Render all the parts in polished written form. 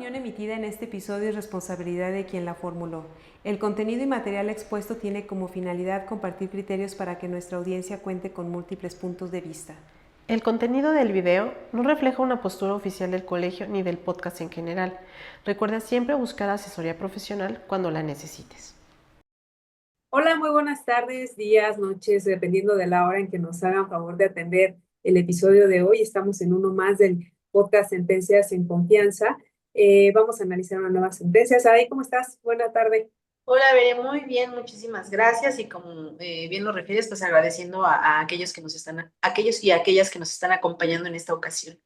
opinión emitida en este episodio es responsabilidad de quien la formuló. El contenido y material expuesto tiene como finalidad compartir criterios para que nuestra audiencia cuente con múltiples puntos de vista. El contenido del video no refleja una postura oficial del colegio ni del podcast en general. Recuerda siempre buscar asesoría profesional cuando la necesites. Hola, muy buenas tardes, días, noches, dependiendo de la hora en que nos hagan favor de atender el episodio de hoy. Estamos en uno más del podcast Sentencias en Confianza. Vamos a analizar una nueva sentencia. Saraí, ¿cómo estás? Buena tarde. Hola, Veré, muy bien, muchísimas gracias y como bien lo refieres, pues agradeciendo a aquellos que nos están, aquellos y aquellas que nos están acompañando en esta ocasión.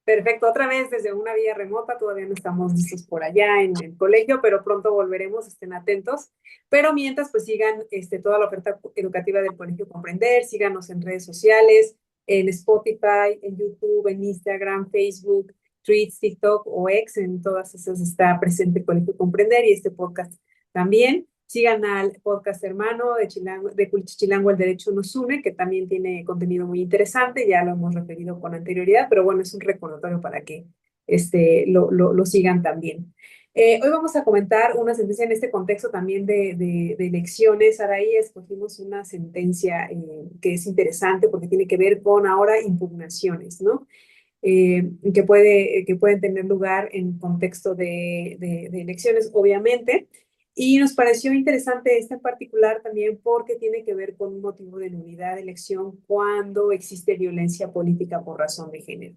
Perfecto, otra vez desde una vía remota, todavía no estamos listos por allá en el colegio, pero pronto volveremos, estén atentos. Pero mientras, pues sigan toda la oferta educativa del Colegio Comprender, síganos en redes sociales, en Spotify, en YouTube, en Instagram, Facebook, Tweets, TikTok o X, en todas esas está presente el Colegio Comprender y este podcast también. Sigan al podcast hermano de Cuchichilango, El Derecho Nos Une, que también tiene contenido muy interesante, ya lo hemos referido con anterioridad, pero bueno, es un recordatorio para que lo sigan también. Hoy vamos a comentar una sentencia en este contexto también de elecciones. Araí, escogimos una sentencia que es interesante porque tiene que ver con ahora impugnaciones, ¿no? Que pueden tener lugar en contexto de elecciones, obviamente. Y nos pareció interesante esta en particular también porque tiene que ver con un motivo de nulidad de elección cuando existe violencia política por razón de género.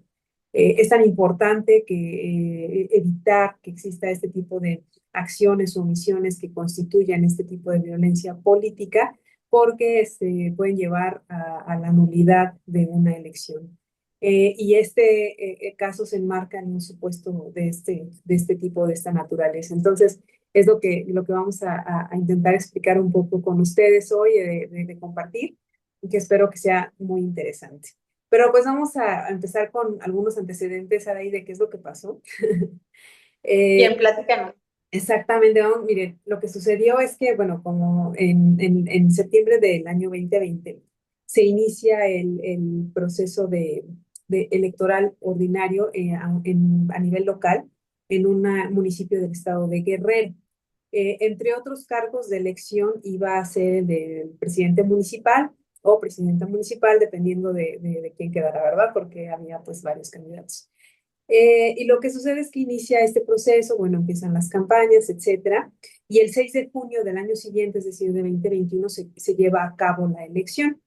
Es tan importante que evitar que exista este tipo de acciones o omisiones que constituyan este tipo de violencia política porque pueden llevar a la nulidad de una elección. Y este caso se enmarca en un supuesto de este tipo, de esta naturaleza. Entonces, es lo que vamos a intentar explicar un poco con ustedes hoy, de compartir, y que espero que sea muy interesante. Pero pues vamos a empezar con algunos antecedentes ahí de qué es lo que pasó. Bien, platícanos. Exactamente, vamos, miren, lo que sucedió es que, bueno, como en septiembre del año 2020 se inicia el proceso de electoral ordinario a nivel local en un municipio del estado de Guerrero. Entre otros cargos de elección iba a ser el del presidente municipal o presidenta municipal, dependiendo de quién quedara, ¿verdad? Porque había pues varios candidatos. Y lo que sucede es que inicia este proceso, bueno, empiezan las campañas, etcétera, y el 6 de junio del año siguiente, es decir, de 2021, se lleva a cabo la elección.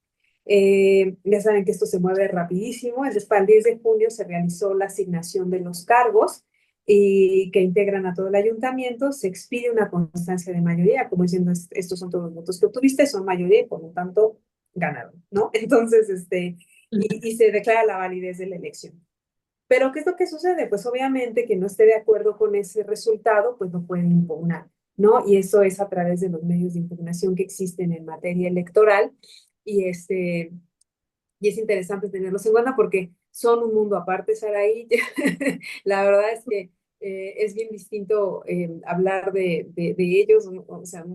Ya saben que esto se mueve rapidísimo, entonces para el 10 de junio se realizó la asignación de los cargos y que integran a todo el ayuntamiento, se expide una constancia de mayoría, como diciendo, estos son todos los votos que obtuviste, son mayoría y por lo tanto ganaron, ¿no? Entonces, y se declara la validez de la elección. Pero ¿qué es lo que sucede? Pues obviamente que no esté de acuerdo con ese resultado, pues no puede impugnar, ¿no? Y eso es a través de los medios de impugnación que existen en materia electoral y y es interesante tenerlos en cuenta porque son un mundo aparte, Saraí. La verdad es que es bien distinto hablar de ellos, o sea,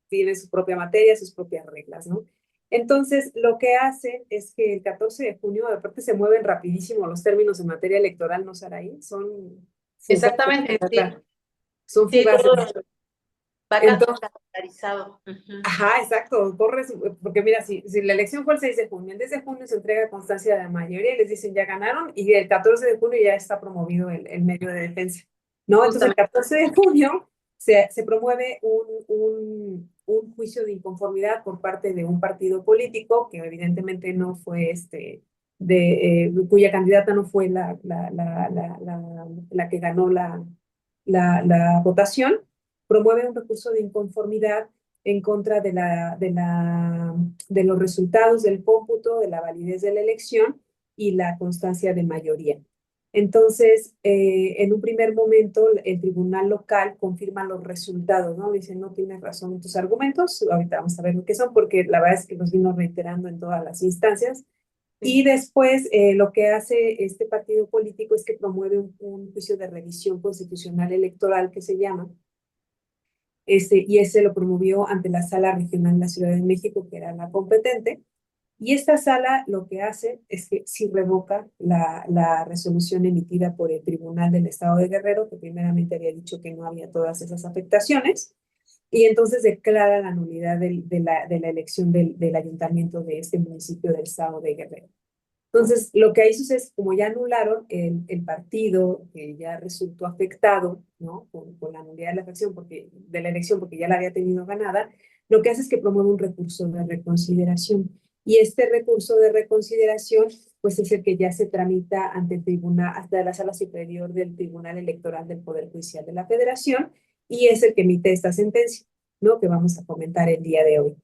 tienen su propia materia, sus propias reglas, ¿no? Entonces, lo que hacen es que el 14 de junio, aparte se mueven rapidísimo los términos en materia electoral, ¿no, Saraí? Son fugaces, Exactamente, sí. ¿verdad? Son Sí, fugaces. todo va Entonces, calendarizado. ajá, exacto, corres, porque mira, si la elección fue el 6 de junio, el 10 de junio se entrega constancia de la mayoría y les dicen ya ganaron, y el 14 de junio ya está promovido el medio de defensa, ¿no? Entonces el Justamente. 14 de junio se promueve un juicio de inconformidad por parte de un partido político que evidentemente no fue cuya candidata no fue la que ganó la votación, promueve un recurso de inconformidad en contra de los resultados del cómputo, de la validez de la elección y la constancia de mayoría. Entonces, en un primer momento, el tribunal local confirma los resultados, ¿no? Dice, no tienes razón en tus argumentos, ahorita vamos a ver lo que son, porque la verdad es que los vino reiterando en todas las instancias. Y después lo que hace este partido político es que promueve un juicio de revisión constitucional electoral que se llama, y ese lo promovió ante la Sala Regional de la Ciudad de México, que era la competente, Y esta sala lo que hace es que sí revoca la resolución emitida por el Tribunal del Estado de Guerrero, que primeramente había dicho que no había todas esas afectaciones, y entonces declara la nulidad de la elección del ayuntamiento de este municipio del Estado de Guerrero. Entonces, lo que ahí sucede es, como ya anularon el partido que ya resultó afectado, ¿no? Con la nulidad de la elección, de la elección, porque ya la había tenido ganada, lo que hace es que promueve un recurso de reconsideración. Y este recurso de reconsideración, pues es el que ya se tramita ante el tribunal, hasta la Sala Superior del Tribunal Electoral del Poder Judicial de la Federación, y es el que emite esta sentencia, ¿no? Que vamos a comentar el día de hoy.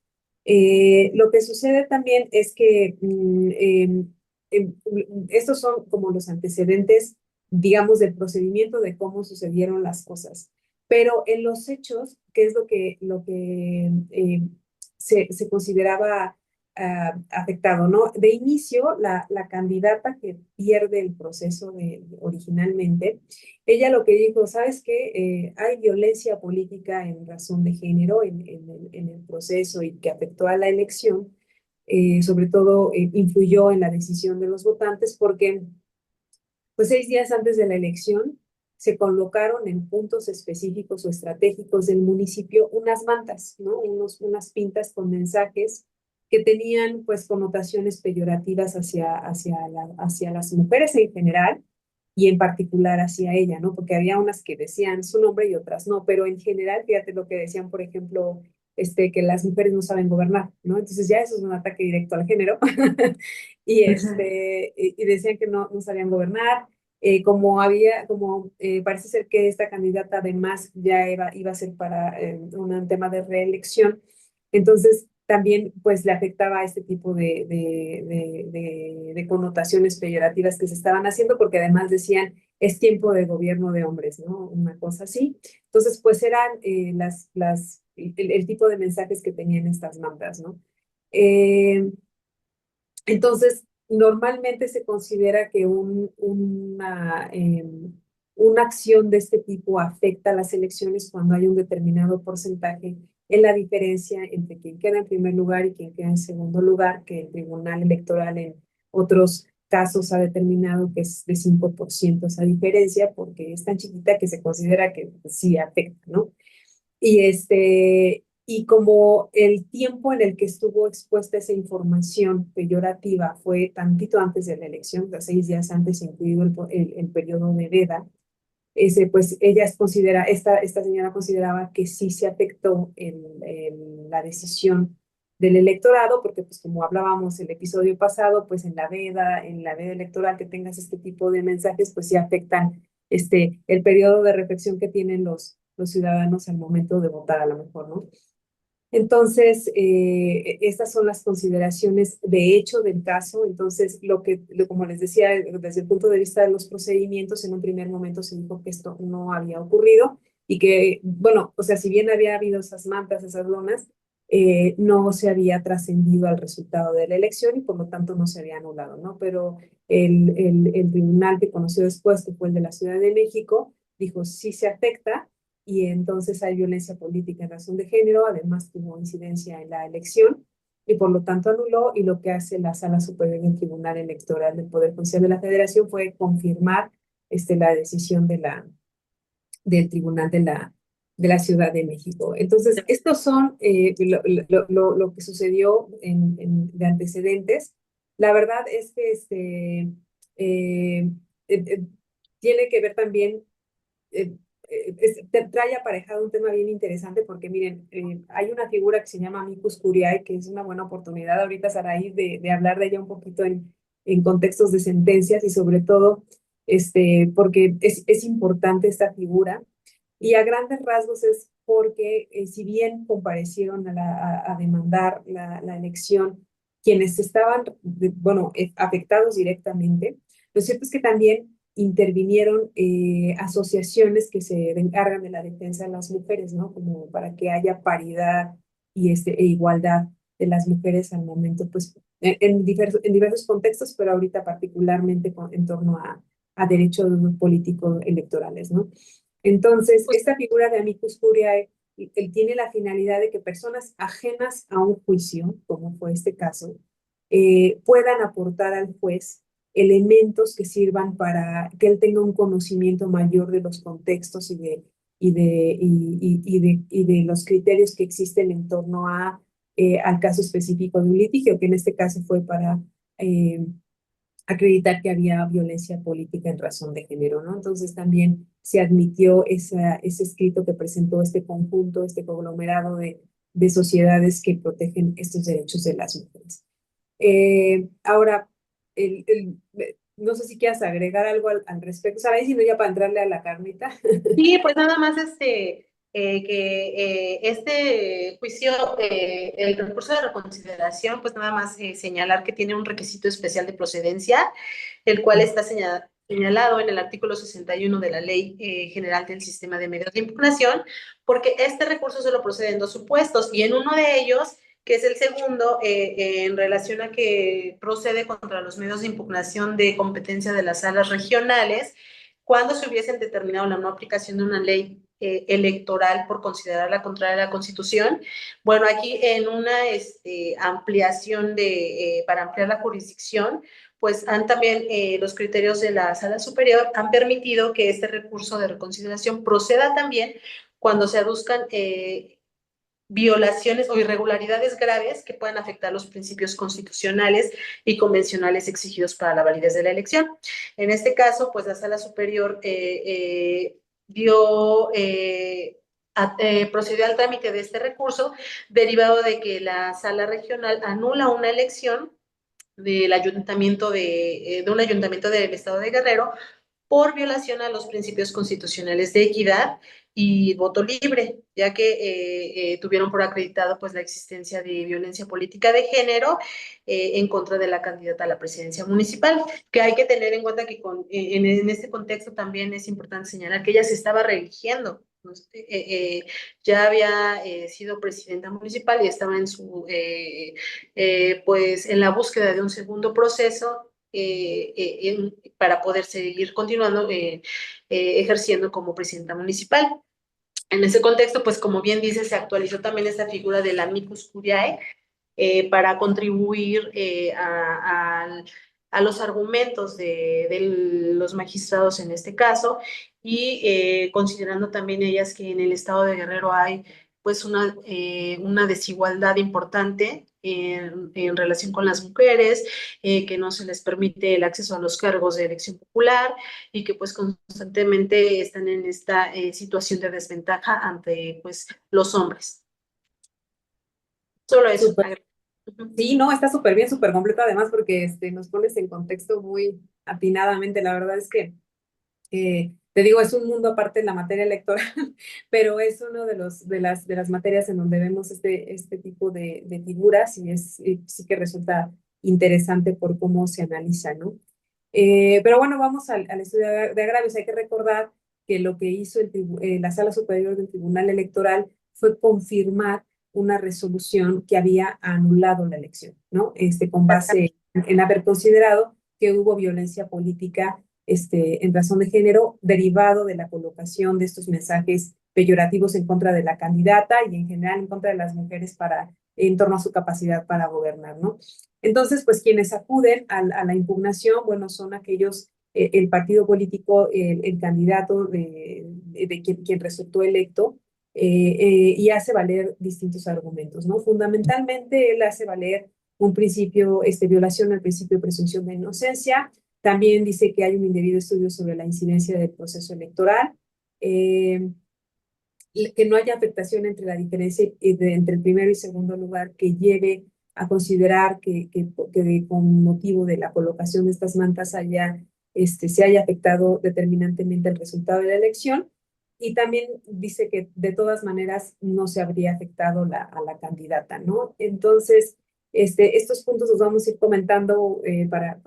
Lo que sucede también es que eh, estos son como los antecedentes, digamos, del procedimiento de cómo sucedieron las cosas. Pero en los hechos, ¿qué es lo que se consideraba afectado, ¿no? De inicio, la candidata que pierde el proceso originalmente, ella lo que dijo, ¿sabes qué? Hay violencia política en razón de género en el proceso y que afectó a la elección, sobre todo influyó en la decisión de los votantes porque pues 6 días antes de la elección se colocaron en puntos específicos o estratégicos del municipio unas mantas, ¿no? Unas pintas con mensajes que tenían pues connotaciones peyorativas hacia las mujeres en general y en particular hacia ella, ¿no? Porque había unas que decían su nombre y otras no, pero en general, fíjate lo que decían, por ejemplo, que las mujeres no saben gobernar, ¿no? Entonces ya eso es un ataque directo al género. Y decían que no sabían gobernar. Parece ser que esta candidata además ya iba a ser para un tema de reelección, entonces también pues le afectaba a este tipo de connotaciones peyorativas que se estaban haciendo, porque además decían, es tiempo de gobierno de hombres, ¿no? Una cosa así. Entonces, pues eran el tipo de mensajes que tenían estas mantas, ¿no? Entonces, normalmente se considera que una acción de este tipo afecta a las elecciones cuando hay un determinado porcentaje en la diferencia entre quien queda en primer lugar y quien queda en segundo lugar, que el Tribunal Electoral en otros casos ha determinado que es de 5% esa diferencia, porque es tan chiquita que se considera que sí afecta, ¿no? Y como el tiempo en el que estuvo expuesta esa información peyorativa fue tantito antes de la elección, o sea, 6 días antes, incluido el periodo de veda, pues esta señora consideraba que sí se afectó la decisión del electorado, porque pues como hablábamos el episodio pasado, pues en la veda electoral que tengas este tipo de mensajes, pues sí afectan el periodo de reflexión que tienen los ciudadanos al momento de votar a lo mejor, ¿no? Entonces, estas son las consideraciones de hecho del caso. Entonces, como les decía, desde el punto de vista de los procedimientos, en un primer momento se dijo que esto no había ocurrido y que, bueno, o sea, si bien había habido esas mantas, esas lonas, no se había trascendido al resultado de la elección y por lo tanto no se había anulado, ¿no? Pero el tribunal que conoció después, que fue el de la Ciudad de México, dijo sí se afecta y entonces hay violencia política en razón de género, además tuvo incidencia en la elección y por lo tanto anuló, y lo que hace la Sala Superior del Tribunal Electoral del Poder Judicial de la Federación fue confirmar la decisión del Tribunal de la Ciudad de México. Entonces, estos son lo que sucedió de antecedentes. La verdad es que eh, eh, tiene que ver también trae aparejado un tema bien interesante porque miren, hay una figura que se llama amicus curiae, que es una buena oportunidad ahorita, Saraí, de hablar de ella un poquito en contextos de sentencias y sobre todo porque es importante esta figura y a grandes rasgos es porque si bien comparecieron a demandar la elección quienes estaban, bueno, afectados directamente, lo cierto es que también intervinieron asociaciones que se encargan de la defensa de las mujeres, ¿no? Como para que haya paridad e igualdad de las mujeres al momento, pues, en diversos contextos, pero ahorita particularmente en torno a derechos políticos electorales, ¿no? Entonces, esta figura de amicus curiae, él tiene la finalidad de que personas ajenas a un juicio, como fue este caso, puedan aportar al juez elementos que sirvan para que él tenga un conocimiento mayor de los contextos y de los criterios que existen en torno al caso específico de un litigio, que en este caso fue para acreditar que había violencia política en razón de género, ¿no? Entonces también se admitió ese escrito que presentó este conjunto, este conglomerado de sociedades que protegen estos derechos de las mujeres. Ahora, no sé si quieras agregar algo al respecto, ¿sabes? Si no, ya para entrarle a la carnita. Sí, pues nada más este juicio, el recurso de reconsideración, pues nada más señalar que tiene un requisito especial de procedencia, el cual está señalado en el artículo 61 de la Ley General del Sistema de Medios de Impugnación, porque este recurso solo procede en dos supuestos, y en uno de ellos, que es el segundo, en relación a que procede contra los medios de impugnación de competencia de las salas regionales, cuando se hubiesen determinado la no aplicación de una ley electoral por considerarla contraria a la Constitución. Bueno, aquí en una ampliación para ampliar la jurisdicción, pues han también los criterios de la Sala Superior han permitido que este recurso de reconsideración proceda también cuando se aduzcan violaciones o irregularidades graves que puedan afectar los principios constitucionales y convencionales exigidos para la validez de la elección. En este caso, pues la Sala Superior procedió al trámite de este recurso derivado de que la Sala Regional anula una elección del ayuntamiento de un ayuntamiento del estado de Guerrero por violación a los principios constitucionales de equidad y voto libre, ya que tuvieron por acreditado pues la existencia de violencia política de género en contra de la candidata a la presidencia municipal, que hay que tener en cuenta que en este contexto también es importante señalar que ella se estaba reeligiendo. Ya había sido presidenta municipal y estaba pues en la búsqueda de un segundo proceso para poder seguir continuando ejerciendo como presidenta municipal. En ese contexto, pues como bien dice, se actualizó también esta figura del amicus curiae para contribuir a los argumentos de los magistrados en este caso y considerando también ellas que en el estado de Guerrero hay pues una desigualdad importante en relación con las mujeres, que no se les permite el acceso a los cargos de elección popular y que pues constantemente están en esta situación de desventaja ante pues los hombres. Solo eso. Súper. Sí, no, está súper bien, súper completo además porque nos pones en contexto muy atinadamente. La verdad es que, te digo, es un mundo aparte de la materia electoral, pero es uno de las materias en donde vemos este tipo de figuras y sí que resulta interesante por cómo se analiza, ¿no? Pero bueno, vamos al estudio de agravios. Hay que recordar que lo que hizo la Sala Superior del Tribunal Electoral fue confirmar una resolución que había anulado la elección, ¿no? Con base en haber considerado que hubo violencia política en razón de género derivado de la colocación de estos mensajes peyorativos en contra de la candidata y en general en contra de las mujeres en torno a su capacidad para gobernar, ¿no? Entonces, pues quienes acuden a la impugnación, bueno, son aquellos, el partido político, el candidato de quien resultó electo, y hace valer distintos argumentos, ¿no? Fundamentalmente, él hace valer un principio, violación al principio de presunción de inocencia. También dice que hay un indebido estudio sobre la incidencia del proceso electoral, que no haya afectación entre la diferencia entre el primero y segundo lugar que lleve a considerar que con motivo de la colocación de estas mantas se haya afectado determinantemente el resultado de la elección. Y también dice que de todas maneras no se habría afectado a la candidata, ¿no? Entonces, estos puntos los vamos a ir comentando para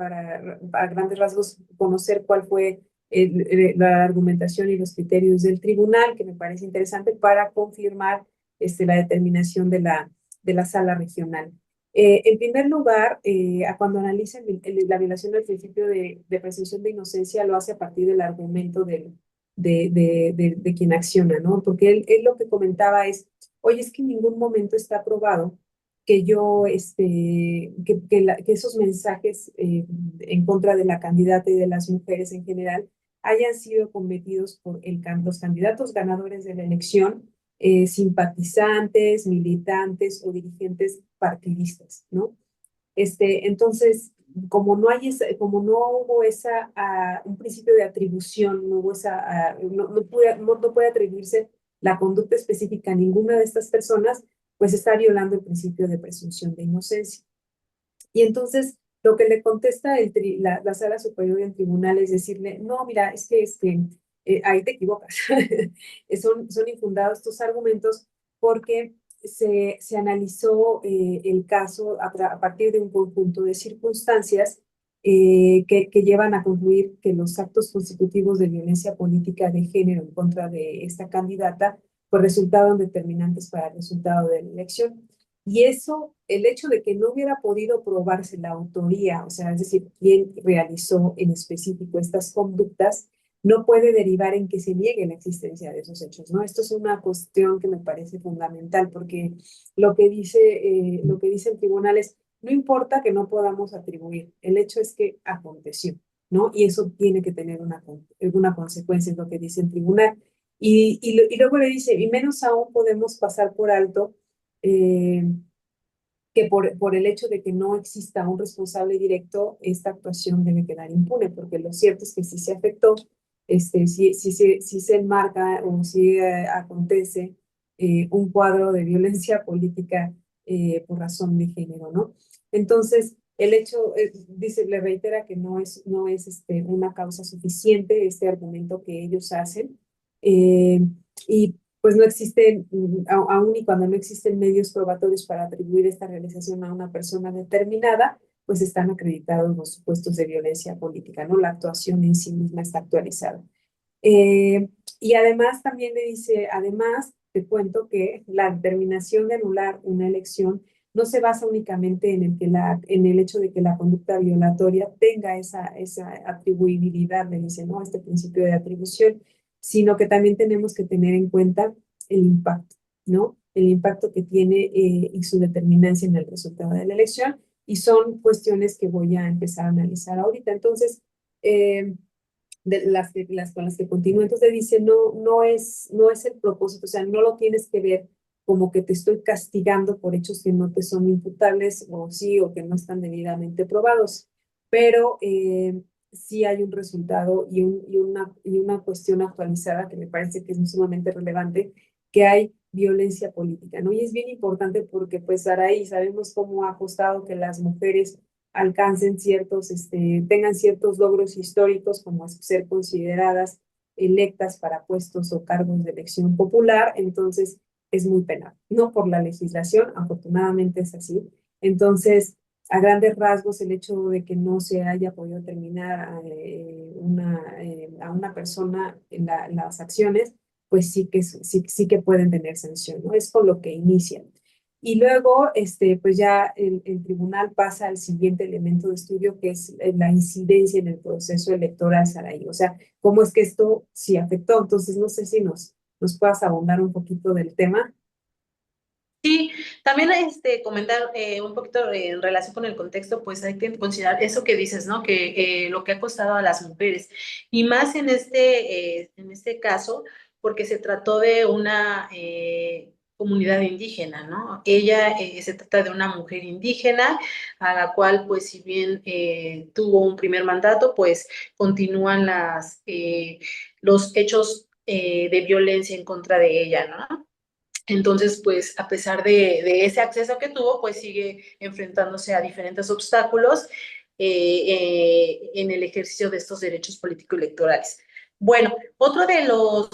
a grandes rasgos conocer cuál fue la argumentación y los criterios del tribunal, que me parece interesante para confirmar la determinación de la sala regional. En primer lugar, cuando analicen la violación del principio de presunción de inocencia, lo hace a partir del argumento de quien acciona, ¿no? Porque él lo que comentaba es, oye, es que en ningún momento está probado que yo, que esos mensajes en contra de la candidata y de las mujeres en general hayan sido cometidos por los candidatos ganadores de la elección, simpatizantes, militantes o dirigentes partidistas, ¿no? Entonces, como no hubo un principio de atribución, no hubo no puede atribuirse la conducta específica a ninguna de estas personas, pues está violando el principio de presunción de inocencia. Y entonces, lo que le contesta la Sala Superior del Tribunal es decirle, no, mira, es que ahí te equivocas. Son infundados estos argumentos porque se analizó el caso a partir de un conjunto de circunstancias que llevan a concluir que los actos constitutivos de violencia política de género en contra de esta candidata pues resultaron determinantes para el resultado de la elección. Y eso, el hecho de que no hubiera podido probarse la autoría, o sea, es decir, quién realizó en específico estas conductas, no puede derivar en que se niegue la existencia de esos hechos, ¿no? Esto es una cuestión que me parece fundamental porque lo que dice el tribunal es, no importa que no podamos atribuir, el hecho es que aconteció, ¿no? Y eso tiene que tener una consecuencia, es lo que dice el tribunal. Y luego le dice, y menos aún podemos pasar por alto eh, que por el hecho de que no exista un responsable directo, esta actuación debe quedar impune, porque lo cierto es que si se afectó, si se enmarca o si acontece un cuadro de violencia política por razón de género, ¿no? Entonces, el hecho, le reitera que no es una causa suficiente este argumento que ellos hacen. eh, y pues no existen, aún y cuando no existen medios probatorios para atribuir esta realización a una persona determinada, pues están acreditados los supuestos de violencia política, ¿no? La actuación en sí misma está actualizada. Eh, y además también le dice, además te cuento que la determinación de anular una elección no se basa únicamente en el hecho de que la conducta violatoria tenga esa atribuibilidad, le dice, ¿no? Este principio de atribución, sino que también tenemos que tener en cuenta el impacto, ¿no? El impacto que tiene y su determinancia en el resultado de la elección, y son cuestiones que voy a empezar a analizar ahorita. Entonces, de las con las que continúo. Entonces dice, no es el propósito, o sea, no lo tienes que ver como que te estoy castigando por hechos que no te son imputables o sí, o que no están debidamente probados, pero sí hay un resultado y una cuestión actualizada que me parece que es sumamente relevante, que hay violencia política, ¿no? Y es bien importante porque pues Saraí, sabemos cómo ha costado que las mujeres alcancen tengan ciertos logros históricos como ser consideradas electas para puestos o cargos de elección popular, entonces es muy penal, no por la legislación, afortunadamente es así. Entonces, a grandes rasgos, el hecho de que no se haya podido terminar a una persona en las acciones, pues sí que pueden tener sanción, ¿no? Es con lo que inician. Y luego, pues ya el tribunal pasa al siguiente elemento de estudio, que es la incidencia en el proceso electoral, Saraí. O sea, cómo es que esto sí afectó. Entonces, no sé si nos puedas abundar un poquito del tema. Sí, también comentar un poquito en relación con el contexto, pues hay que considerar eso que dices, ¿no? Que lo que ha costado a las mujeres, y más en este caso, porque se trató de una comunidad indígena, ¿no? Ella se trata de una mujer indígena, a la cual, pues, si bien tuvo un primer mandato, pues continúan los hechos de violencia en contra de ella, ¿no? Entonces, pues, a pesar de ese acceso que tuvo, pues sigue enfrentándose a diferentes obstáculos en el ejercicio de estos derechos político-electorales. Bueno, otro de los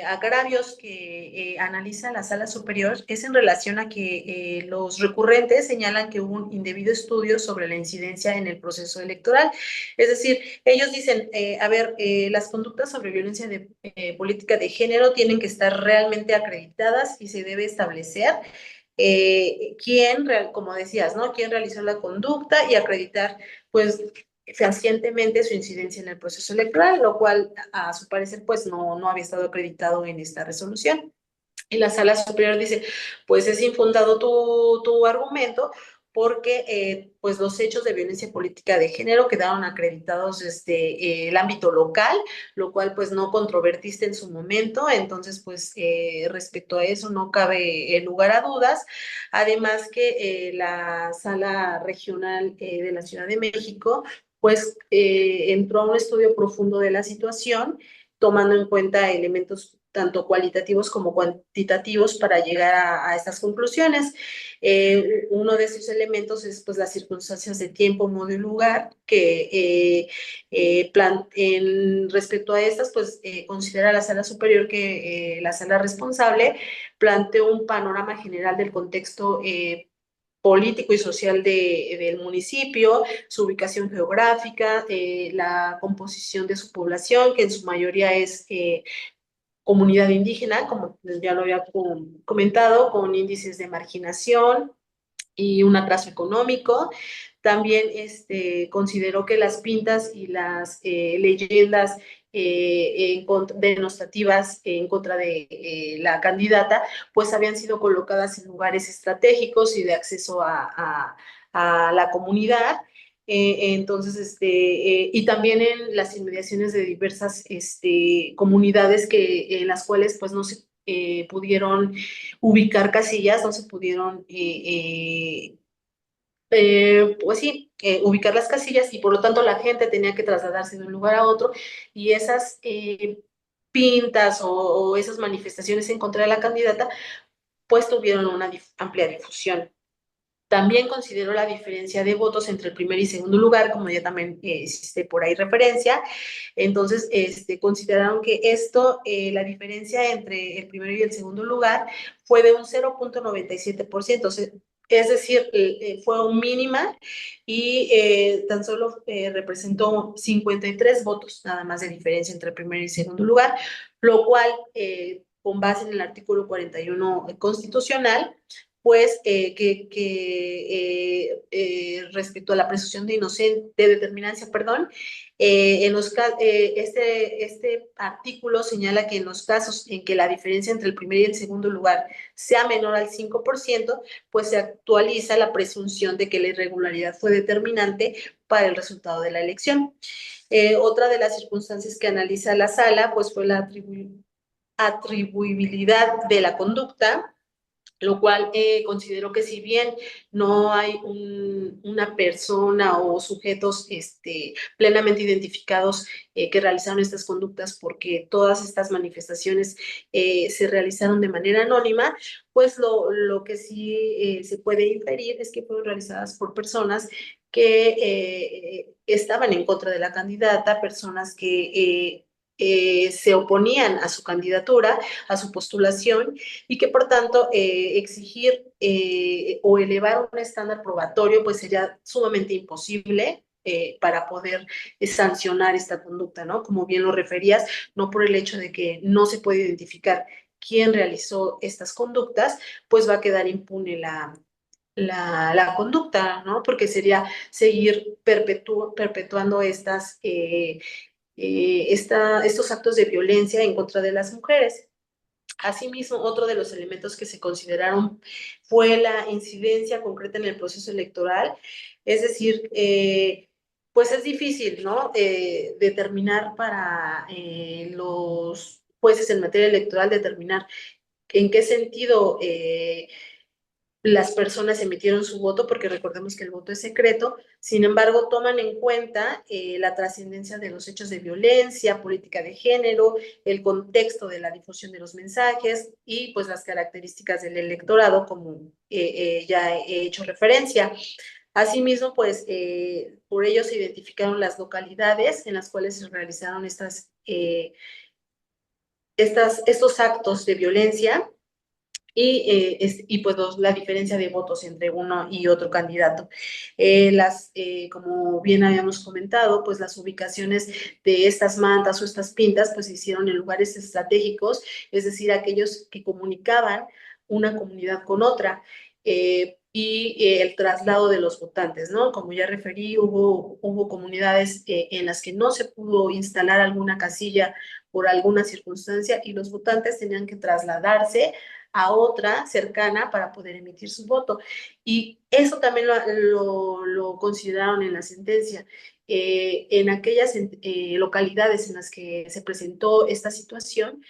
agravios que analiza la Sala Superior es en relación a que los recurrentes señalan que hubo un indebido estudio sobre la incidencia en el proceso electoral. Es decir, ellos dicen, a ver, las conductas sobre violencia política de género tienen que estar realmente acreditadas y se debe establecer como decías, ¿no? Quién realizó la conducta y acreditar, pues, fehacientemente su incidencia en el proceso electoral, lo cual, a su parecer, pues, no había estado acreditado en esta resolución. Y la sala superior dice, pues es infundado tu argumento porque pues los hechos de violencia política de género quedaron acreditados desde el ámbito local, lo cual pues no controvertiste en su momento, entonces pues respecto a eso no cabe lugar a dudas. Además que la sala regional de la Ciudad de México pues entró a un estudio profundo de la situación, tomando en cuenta elementos tanto cualitativos como cuantitativos para llegar a estas conclusiones. Uno de esos elementos es pues las circunstancias de tiempo, modo y lugar, que respecto a estas, pues considera la sala superior que la sala responsable planteó un panorama general del contexto político y social del municipio, su ubicación geográfica, la composición de su población, que en su mayoría es comunidad indígena, como ya lo había comentado, con índices de marginación y un atraso económico. También consideró que las pintas y las leyendas denostativas en contra de la candidata, pues habían sido colocadas en lugares estratégicos y de acceso a la comunidad. Entonces, y también en las inmediaciones de diversas comunidades en las cuales pues no se pudieron ubicar casillas, no se pudieron pues sí, ubicar las casillas y por lo tanto la gente tenía que trasladarse de un lugar a otro y esas pintas o esas manifestaciones en contra de la candidata pues tuvieron una amplia difusión. También consideró la diferencia de votos entre el primer y segundo lugar, como ya también existe por ahí referencia. Entonces, consideraron que la diferencia entre el primero y el segundo lugar fue de un 0.97%, es decir, fue un mínima y tan solo representó 53 votos nada más de diferencia entre el primer y segundo lugar, lo cual, con base en el artículo 41 constitucional, pues respecto a la presunción de determinancia, perdón, este artículo señala que en los casos en que la diferencia entre el primer y el segundo lugar sea menor al 5%, pues se actualiza la presunción de que la irregularidad fue determinante para el resultado de la elección. Otra de las circunstancias que analiza la sala, pues fue la atribuibilidad de la conducta, lo cual considero que si bien no hay una persona o sujetos plenamente identificados que realizaron estas conductas porque todas estas manifestaciones se realizaron de manera anónima, pues lo que sí se puede inferir es que fueron realizadas por personas que estaban en contra de la candidata, personas que se oponían a su candidatura, a su postulación, y que por tanto exigir o elevar un estándar probatorio pues sería sumamente imposible para poder sancionar esta conducta, ¿no? Como bien lo referías, no por el hecho de que no se puede identificar quién realizó estas conductas, pues va a quedar impune la conducta, ¿no? Porque sería seguir perpetuando estos actos de violencia en contra de las mujeres. Asimismo, otro de los elementos que se consideraron fue la incidencia concreta en el proceso electoral, es decir, pues es difícil, ¿no? Determinar para los jueces en materia electoral, determinar en qué sentido las personas emitieron su voto, porque recordemos que el voto es secreto. Sin embargo, toman en cuenta la trascendencia de los hechos de violencia, política de género, el contexto de la difusión de los mensajes y pues las características del electorado, como ya he hecho referencia. Asimismo, pues por ello se identificaron las localidades en las cuales se realizaron estos actos de violencia y pues la diferencia de votos entre uno y otro candidato. Como bien habíamos comentado, pues las ubicaciones de estas mantas o estas pintas pues se hicieron en lugares estratégicos, es decir, aquellos que comunicaban una comunidad con otra. El traslado de los votantes, ¿no? Como ya referí, hubo comunidades en las que no se pudo instalar alguna casilla por alguna circunstancia y los votantes tenían que trasladarse a otra cercana para poder emitir su voto. Y eso también lo consideraron en la sentencia. En aquellas localidades en las que se presentó esta situación,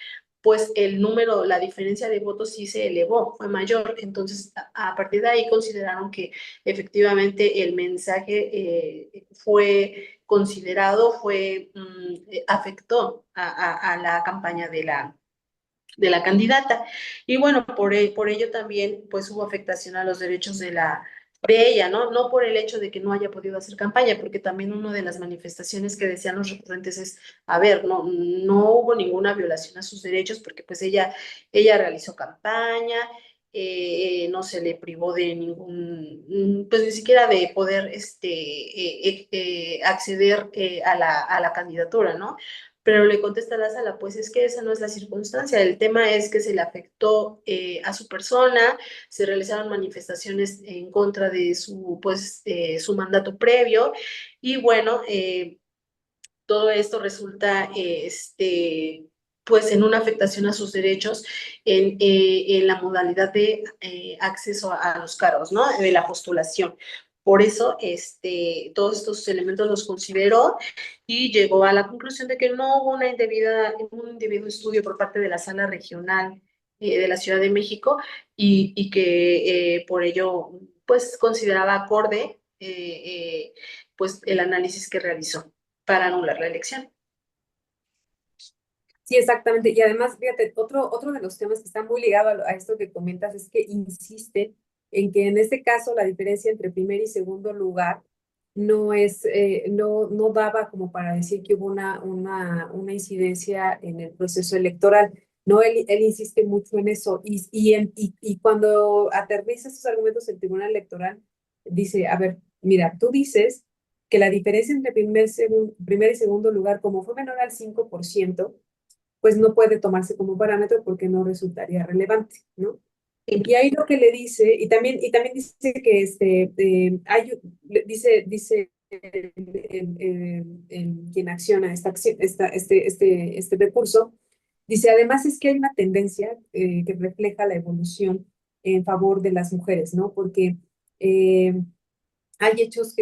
pues el número, la diferencia de votos sí se elevó, fue mayor. Entonces, a partir de ahí consideraron que efectivamente el mensaje fue considerado, afectó a la campaña de la candidata. Y bueno, por ello también pues hubo afectación a los derechos de ella, ¿no? No por el hecho de que no haya podido hacer campaña, porque también una de las manifestaciones que decían los recurrentes es, a ver, no hubo ninguna violación a sus derechos, porque pues ella realizó campaña, no se le privó de ningún, pues ni siquiera de poder acceder a la candidatura, ¿no? Pero le contesta la sala, pues es que esa no es la circunstancia, el tema es que se le afectó a su persona, se realizaron manifestaciones en contra de su mandato previo, y bueno, todo esto resulta pues en una afectación a sus derechos en la modalidad de acceso a los cargos, ¿no? De la postulación. Por eso, todos estos elementos los consideró y llegó a la conclusión de que no hubo un debido estudio por parte de la Sala Regional de la Ciudad de México, y que por ello, pues, consideraba acorde pues el análisis que realizó para anular la elección. Sí, exactamente. Y además, fíjate, otro de los temas que está muy ligado a esto que comentas es que insiste en que en este caso la diferencia entre primer y segundo lugar no daba como para decir que hubo una incidencia en el proceso electoral. No, él insiste mucho en eso. Y cuando aterriza estos argumentos el Tribunal Electoral, dice, a ver, mira, tú dices que la diferencia entre primer y segundo lugar, como fue menor al 5%, pues no puede tomarse como parámetro porque no resultaría relevante, ¿no? Y ahí lo que le dice, y también dice que dice quien acciona este recurso, dice, además es que hay una tendencia que refleja la evolución en favor de las mujeres, ¿no? Porque hay hechos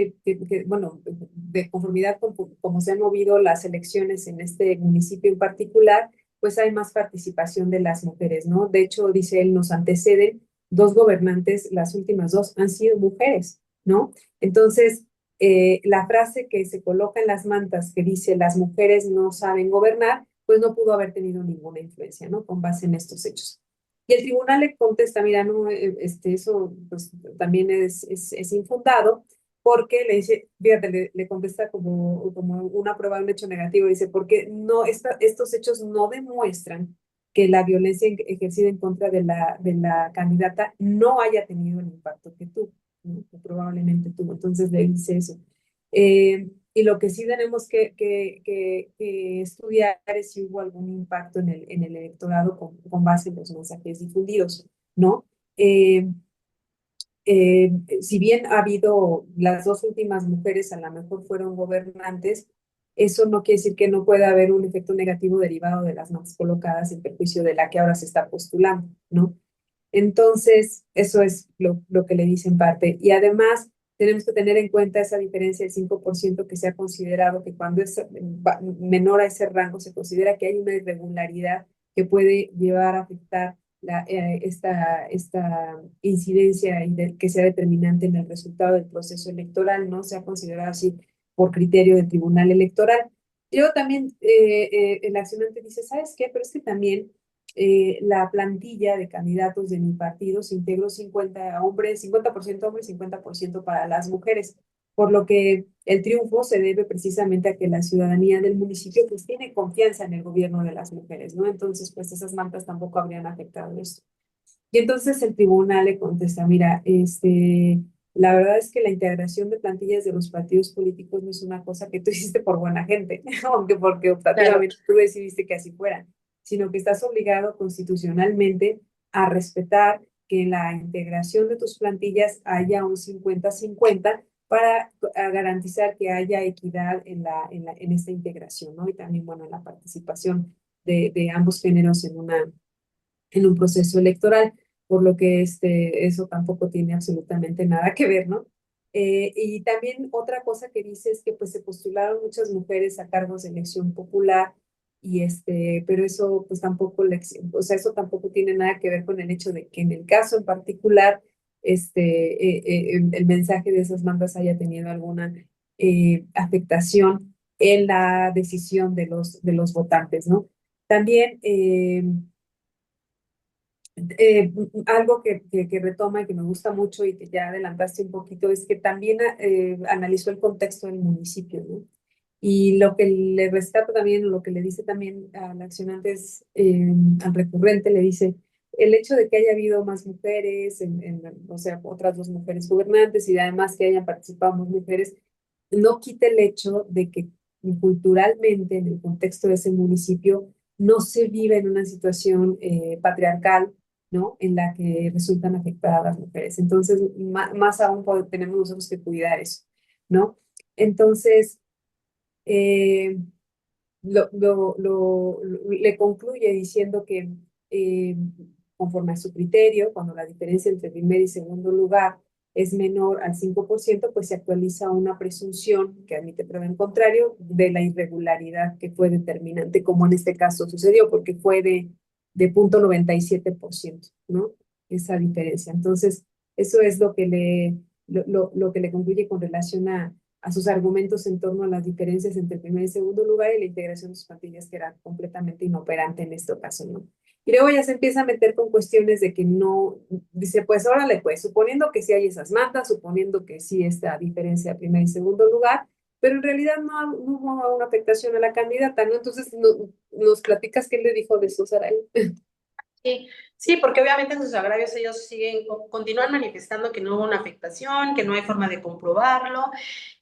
bueno, de conformidad con cómo se han movido las elecciones en este municipio en particular, pues hay más participación de las mujeres, ¿no? De hecho, dice él, nos anteceden dos gobernantes, las últimas dos han sido mujeres, ¿no? Entonces, la frase que se coloca en las mantas que dice las mujeres no saben gobernar, pues no pudo haber tenido ninguna influencia, ¿no? Con base en estos hechos. Y el tribunal le contesta, mira, no, eso pues, también es infundado, porque le dice, fíjate, le contesta como una prueba de un hecho negativo, dice, porque no, estos hechos no demuestran que la violencia ejercida en contra de la candidata no haya tenido el impacto que tuvo, ¿no? Que probablemente tuvo. Entonces le dice eso. Y lo que sí tenemos que estudiar es si hubo algún impacto en el electorado con base en los mensajes difundidos, ¿no? Eh, si bien ha habido las dos últimas mujeres, a lo mejor fueron gobernantes, eso no quiere decir que no pueda haber un efecto negativo derivado de las más colocadas en perjuicio de la que ahora se está postulando, ¿no? Entonces, eso es lo que le dice en parte. Y además, tenemos que tener en cuenta esa diferencia del 5% que se ha considerado que cuando es menor a ese rango se considera que hay una irregularidad que puede llevar a afectar esta incidencia que sea determinante en el resultado del proceso electoral, ¿no? Se ha considerado así por criterio del Tribunal Electoral. Yo también, el accionante dice, ¿sabes qué? Pero es que también la plantilla de candidatos de mi partido se integró 50 hombres, 50% hombres, 50% para las mujeres, por lo que el triunfo se debe precisamente a que la ciudadanía del municipio pues tiene confianza en el gobierno de las mujeres, ¿no? Entonces, pues esas mantas tampoco habrían afectado esto. Y entonces el tribunal le contesta, mira, la verdad es que la integración de plantillas de los partidos políticos no es una cosa que tú hiciste por buena gente, aunque porque optativamente tú decidiste que así fuera, sino que estás obligado constitucionalmente a respetar que en la integración de tus plantillas haya un 50-50 para garantizar que haya equidad en esta integración, ¿no? Y también, bueno, en la participación de ambos géneros en un proceso electoral, por lo que eso tampoco tiene absolutamente nada que ver, ¿no? Y también otra cosa que dice es que pues se postularon muchas mujeres a cargos de elección popular y pero eso pues tampoco, o sea, eso tampoco tiene nada que ver con el hecho de que en el caso en particular, el mensaje de esas bandas haya tenido alguna afectación en la decisión de los votantes, ¿no? También algo que retoma y que me gusta mucho y que ya adelantaste un poquito es que también analizó el contexto del municipio, ¿no? Y lo que le rescata también, lo que le dice también al accionante es, al recurrente, le dice, el hecho de que haya habido más mujeres, o sea, otras dos mujeres gobernantes y además que hayan participado más mujeres, no quita el hecho de que culturalmente en el contexto de ese municipio no se vive en una situación patriarcal, ¿no? En la que resultan afectadas las mujeres. Entonces, más aún tenemos nosotros que cuidar eso, ¿no? Entonces, eh, le concluye diciendo que eh, conforme a su criterio, cuando la diferencia entre primer y segundo lugar es menor al 5%, pues se actualiza una presunción que admite prueba en contrario de la irregularidad que fue determinante, como en este caso sucedió, porque fue de 0,97%, ¿no? Esa diferencia. Entonces, eso es lo que le concluye con relación a sus argumentos en torno a las diferencias entre el primer y segundo lugar y la integración de sus plantillas que era completamente inoperante en este caso, ¿no? Y luego ya se empieza a meter con cuestiones de que no, dice, pues órale, pues, suponiendo que sí hay esas matas, suponiendo que sí esta diferencia de primer y segundo lugar, pero en realidad no hubo una afectación a la candidata, ¿no? Entonces, nos platicas qué le dijo de eso, Saray. Sí, sí, porque obviamente en sus agravios ellos continúan manifestando que no hubo una afectación, que no hay forma de comprobarlo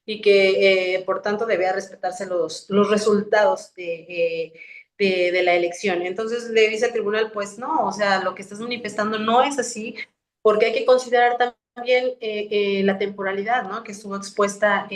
y que por tanto debía respetarse los resultados de la elección. Entonces le dice al tribunal, pues no, o sea, lo que estás manifestando no es así, porque hay que considerar también la temporalidad, ¿no? Que estuvo expuesta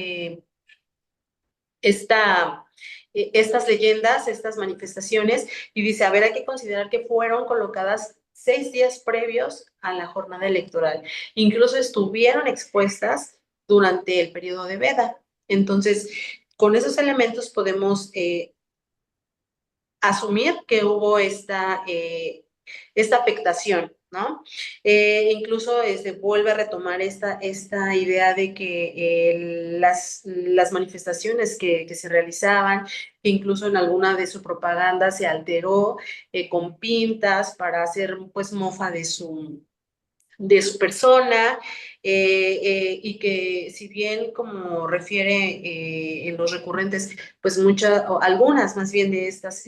esta, estas leyendas, estas manifestaciones, y dice, a ver, hay que considerar que fueron colocadas 6 días previos a la jornada electoral. Incluso estuvieron expuestas durante el periodo de veda. Entonces, con esos elementos podemos asumir que hubo esta afectación, ¿no? Incluso vuelve a retomar esta idea de que las manifestaciones que se realizaban, que incluso en alguna de su propaganda se alteró con pintas para hacer pues mofa de su persona, y que si bien como refiere en los recurrentes, pues muchas, o algunas más bien de estas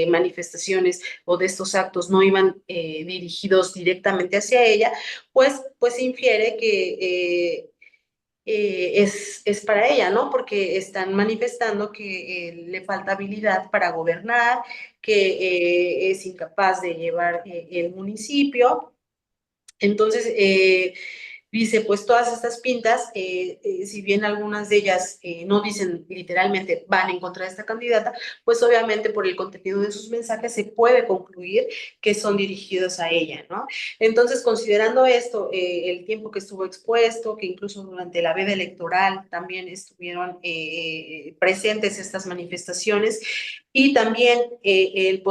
manifestaciones o de estos actos no iban dirigidos directamente hacia ella, pues infiere que es para ella, ¿no? Porque están manifestando que le falta habilidad para gobernar, que es incapaz de llevar el municipio. Entonces, dice, pues todas estas pintas, si bien algunas de ellas no dicen literalmente van en contra de esta candidata, pues obviamente por el contenido de sus mensajes se puede concluir que son dirigidos a ella, ¿no? Entonces, considerando esto, el tiempo que estuvo expuesto, que incluso durante la veda electoral también estuvieron presentes estas manifestaciones, y también el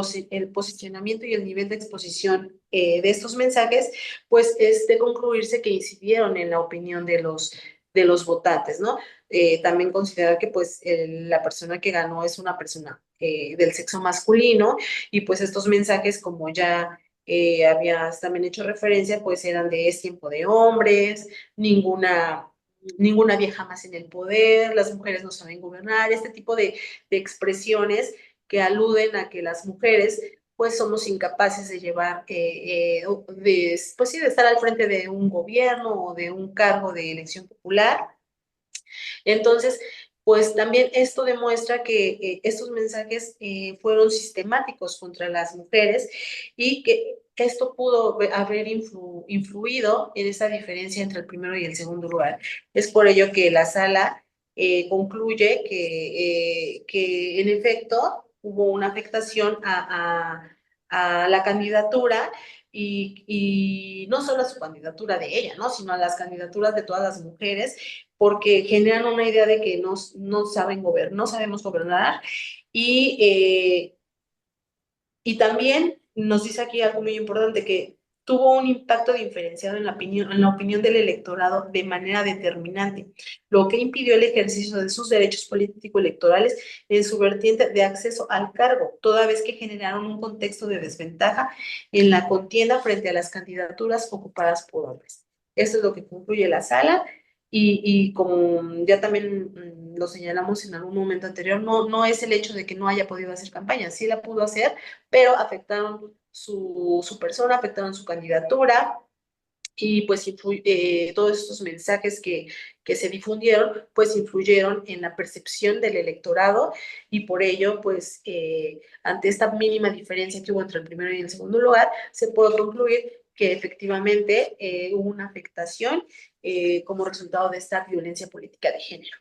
posicionamiento y el nivel de exposición de estos mensajes, pues es de concluirse que incidieron en la opinión de los votantes, ¿no? También considerar que pues la persona que ganó es una persona del sexo masculino, y pues estos mensajes, como ya habías también hecho referencia, pues eran de es tiempo de hombres, ninguna vieja más en el poder, las mujeres no saben gobernar, este tipo de expresiones que aluden a que las mujeres pues somos incapaces de llevar, pues sí, de estar al frente de un gobierno o de un cargo de elección popular. Entonces, pues también esto demuestra que estos mensajes fueron sistemáticos contra las mujeres, y que esto pudo haber influido en esa diferencia entre el primero y el segundo lugar. Es por ello que la sala concluye que en efecto hubo una afectación a la candidatura y no solo a su candidatura de ella, ¿no? Sino a las candidaturas de todas las mujeres, porque generan una idea de que no saben gobernar, no sabemos gobernar y, y también nos dice aquí algo muy importante, que tuvo un impacto diferenciado en la opinión del electorado de manera determinante, lo que impidió el ejercicio de sus derechos político-electorales en su vertiente de acceso al cargo, toda vez que generaron un contexto de desventaja en la contienda frente a las candidaturas ocupadas por hombres. Esto es lo que concluye la sala. Y como ya también lo señalamos en algún momento anterior, no es el hecho de que no haya podido hacer campaña, sí la pudo hacer, pero afectaron su persona, afectaron su candidatura y pues todos estos mensajes que se difundieron, pues influyeron en la percepción del electorado y por ello, pues ante esta mínima diferencia que hubo entre el primero y el segundo lugar, se puede concluir que efectivamente hubo una afectación como resultado de esta violencia política de género.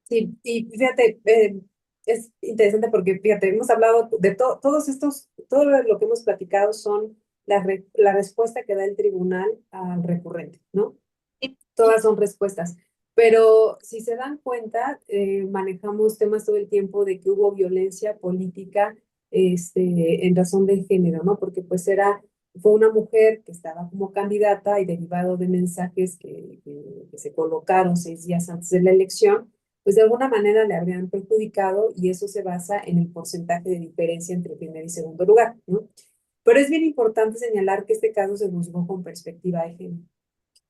Sí, y fíjate, es interesante porque, fíjate, hemos hablado de todos estos, todo lo que hemos platicado son la respuesta que da el tribunal al recurrente, ¿no? Todas son respuestas. Pero si se dan cuenta, manejamos temas todo el tiempo de que hubo violencia política en razón de género, ¿no? Porque pues fue una mujer que estaba como candidata y derivado de mensajes que se colocaron 6 días antes de la elección, pues de alguna manera le habrían perjudicado y eso se basa en el porcentaje de diferencia entre primer y segundo lugar, ¿no? Pero es bien importante señalar que este caso se juzgó con perspectiva de género,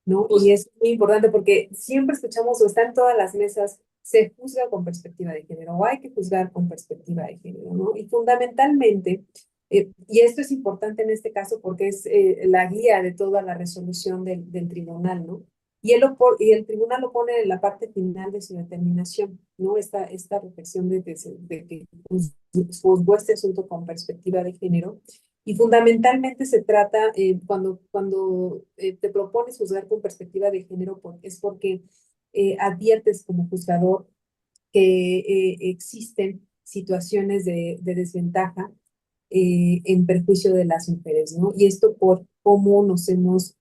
¿no? Y es muy importante porque siempre escuchamos o está en todas las mesas, se juzga con perspectiva de género o hay que juzgar con perspectiva de género, ¿no? Y fundamentalmente, y esto es importante en este caso porque es la guía de toda la resolución del tribunal, ¿no? Y el tribunal lo pone en la parte final de su determinación, ¿no? Esta reflexión de que juzgó este asunto con perspectiva de género. Y fundamentalmente se trata, cuando te propones juzgar con perspectiva de género, es porque adviertes como juzgador que existen situaciones de desventaja en perjuicio de las mujeres, ¿no? Y esto por cómo nos hemos,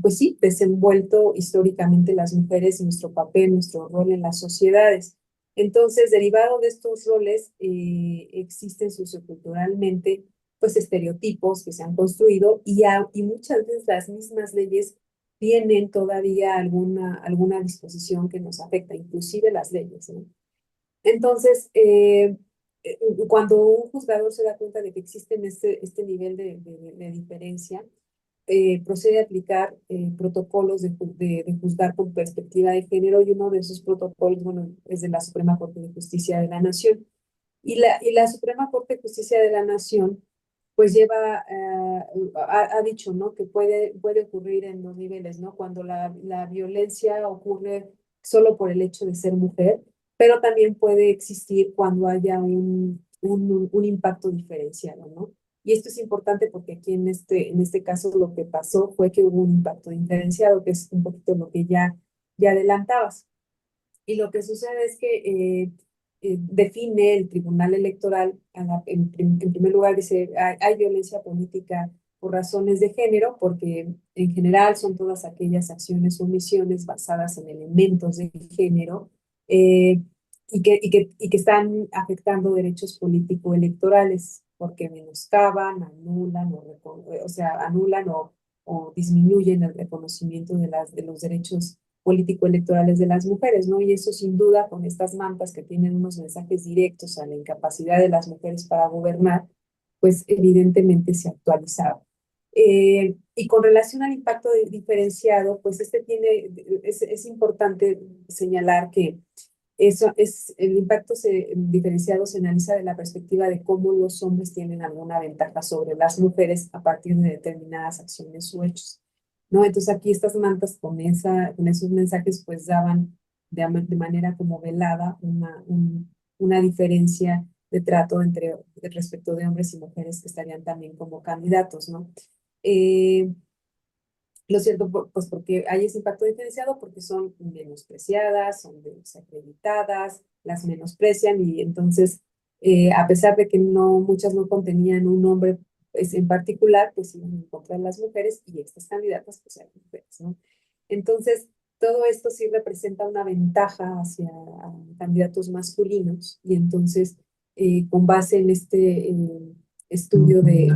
pues sí, desenvuelto históricamente las mujeres y nuestro papel, nuestro rol en las sociedades. Entonces, derivado de estos roles, existen socioculturalmente pues estereotipos que se han construido y muchas veces las mismas leyes tienen todavía alguna disposición que nos afecta, inclusive las leyes, ¿no? Entonces, cuando un juzgador se da cuenta de que existe este nivel de diferencia, procede a aplicar protocolos de juzgar con perspectiva de género y uno de esos protocolos, bueno, es de la Suprema Corte de Justicia de la Nación. Y la Suprema Corte de Justicia de la Nación pues ha dicho, ¿no? Que puede ocurrir en los niveles, ¿no? Cuando la violencia ocurre solo por el hecho de ser mujer, pero también puede existir cuando haya un impacto diferenciado, ¿no? Y esto es importante porque aquí en este caso lo que pasó fue que hubo un impacto diferenciado, que es un poquito lo que ya adelantabas. Y lo que sucede es que define el Tribunal Electoral, en primer lugar dice, hay violencia política por razones de género, porque en general son todas aquellas acciones o omisiones basadas en elementos de género y que están afectando derechos político-electorales, porque menoscaban, anulan, anulan o disminuyen el reconocimiento de los derechos político-electorales de las mujeres, ¿no? Y eso sin duda con estas mantas que tienen unos mensajes directos a la incapacidad de las mujeres para gobernar, pues evidentemente se actualizaba. Y con relación al impacto diferenciado, pues es importante señalar que el impacto diferenciado se analiza de la perspectiva de cómo los hombres tienen alguna ventaja sobre las mujeres a partir de determinadas acciones o hechos, ¿no? Entonces aquí estas mantas con esos mensajes pues daban de manera como velada una diferencia de trato respecto de hombres y mujeres que estarían también como candidatos, ¿no? Eh, lo cierto, pues porque hay ese impacto diferenciado, porque son menospreciadas, son desacreditadas, las menosprecian y entonces A pesar de que no, muchas no contenían un nombre pues, en particular, pues iban en contra de las mujeres y estas candidatas pues eran mujeres, ¿no? Entonces, todo esto sí representa una ventaja hacia candidatos masculinos y entonces, con base en este estudio de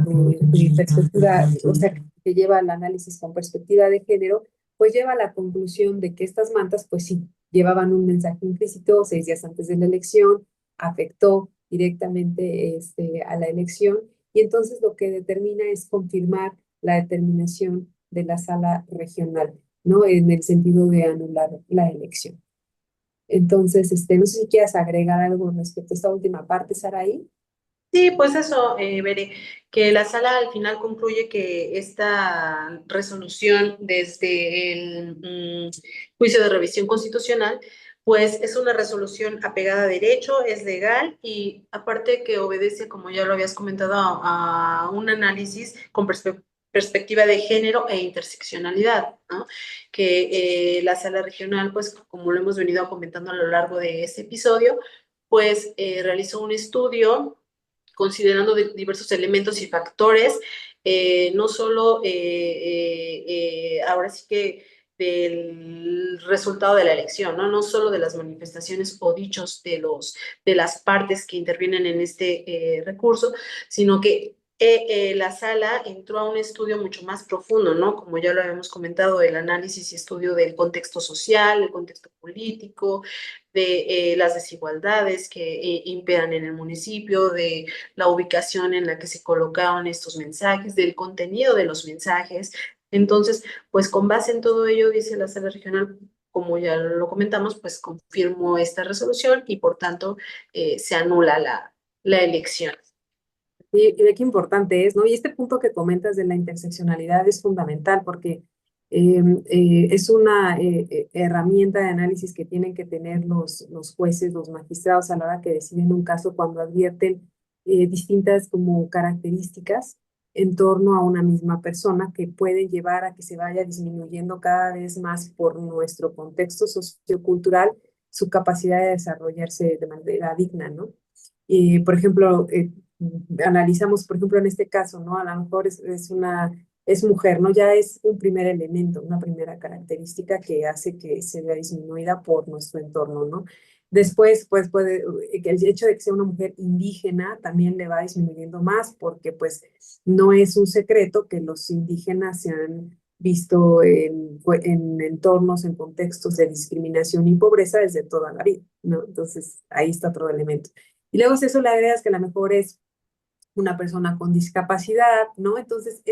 perspectiva, o sea, que lleva al análisis con perspectiva de género, pues lleva a la conclusión de que estas mantas, pues sí, llevaban un mensaje implícito 6 días antes de la elección, afectó directamente a la elección y entonces lo que determina es confirmar la determinación de la sala regional, ¿no? En el sentido de anular la elección. Entonces, no sé si quieras agregar algo respecto a esta última parte, Saraí. Sí, pues eso, Bere, que la sala al final concluye que esta resolución desde el juicio de revisión constitucional, pues es una resolución apegada a derecho, es legal y aparte que obedece, como ya lo habías comentado, a un análisis con perspectiva de género e interseccionalidad, ¿no? Que la sala regional, pues como lo hemos venido comentando a lo largo de este episodio, pues realizó un estudio considerando diversos elementos y factores, no solo ahora sí que del resultado de la elección, ¿no? No solo de las manifestaciones o dichos de las partes que intervienen en este recurso, sino que la sala entró a un estudio mucho más profundo, ¿no? Como ya lo habíamos comentado, el análisis y estudio del contexto social, el contexto político, de las desigualdades que imperan en el municipio, de la ubicación en la que se colocaron estos mensajes, del contenido de los mensajes. Entonces, pues con base en todo ello, dice la sala regional, como ya lo comentamos, pues confirmó esta resolución y por tanto se anula la elección. Y de qué importante es, ¿no? Y este punto que comentas de la interseccionalidad es fundamental porque es una herramienta de análisis que tienen que tener los jueces, los magistrados a la hora que deciden un caso cuando advierten distintas como características en torno a una misma persona que pueden llevar a que se vaya disminuyendo cada vez más por nuestro contexto sociocultural su capacidad de desarrollarse de manera digna, ¿no? Por ejemplo, analizamos, por ejemplo, en este caso, ¿no? A lo mejor es mujer, ¿no? Ya es un primer elemento, una primera característica que hace que se vea disminuida por nuestro entorno, ¿no? Después, pues puede, el hecho de que sea una mujer indígena también le va disminuyendo más porque pues no es un secreto que los indígenas se han visto en entornos, en contextos de discriminación y pobreza desde toda la vida, ¿no? Entonces, ahí está otro elemento. Y luego si eso le agregas que a lo mejor es una persona con discapacidad, ¿no? Entonces,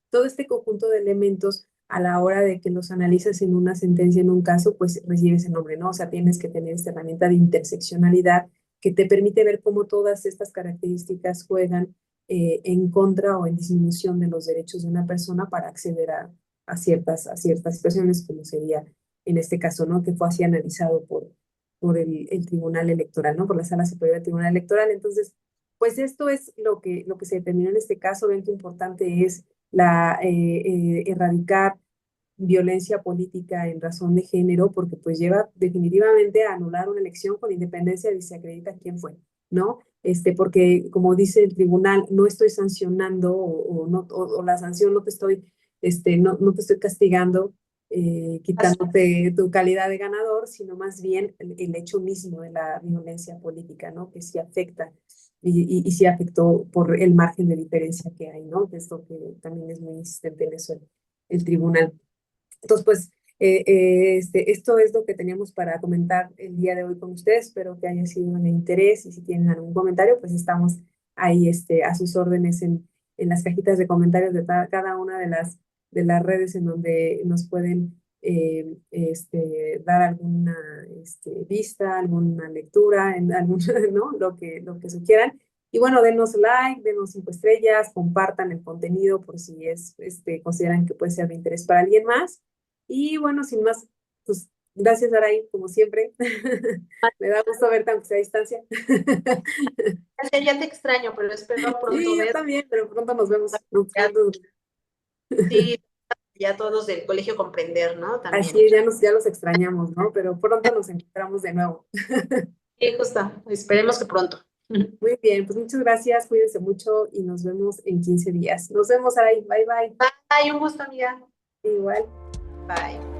todo este conjunto de elementos a la hora de que los analizas en una sentencia, en un caso, pues recibe ese nombre, ¿no? O sea, tienes que tener esta herramienta de interseccionalidad que te permite ver cómo todas estas características juegan en contra o en disminución de los derechos de una persona para acceder a ciertas situaciones, como sería en este caso, ¿no? Que fue así analizado por el Tribunal Electoral, ¿no? Por la Sala Superior del Tribunal Electoral. Entonces, pues esto es lo que se determinó en este caso. Ven qué importante es erradicar violencia política en razón de género, porque pues lleva definitivamente a anular una elección con independencia de si se acredita quién fue, ¿no? Porque como dice el tribunal, no estoy sancionando o la sanción no te estoy, no te estoy castigando, quitándote tu calidad de ganador, sino más bien el hecho mismo de la violencia política, ¿no? Que sí afecta y sí afectó por el margen de diferencia que hay, ¿no? Que es lo que también es muy insistente en eso el tribunal. Entonces, pues, esto es lo que teníamos para comentar el día de hoy con ustedes. Espero que haya sido de interés y si tienen algún comentario, pues estamos ahí a sus órdenes en las cajitas de comentarios de cada una de las redes en donde nos pueden dar alguna vista, alguna lectura, ¿no? Lo que sugieran. Y bueno, denos like, denos 5 estrellas, compartan el contenido por si consideran que puede ser de interés para alguien más. Y bueno, sin más, pues gracias, Araí, como siempre. Me da gusto verte aunque sea a distancia. Ya te extraño, pero espero pronto Sí, yo ver. también, pero pronto nos vemos. Ya, sí, ya todos del colegio comprender, ¿no? También. Así es, ya los extrañamos, ¿no? Pero pronto nos encontramos de nuevo. Sí, justo. Esperemos que pronto. Muy bien, pues muchas gracias, cuídense mucho y nos vemos en 15 días. Nos vemos, Aray. Bye, bye. Ay, un gusto, amiga. Igual. Bye.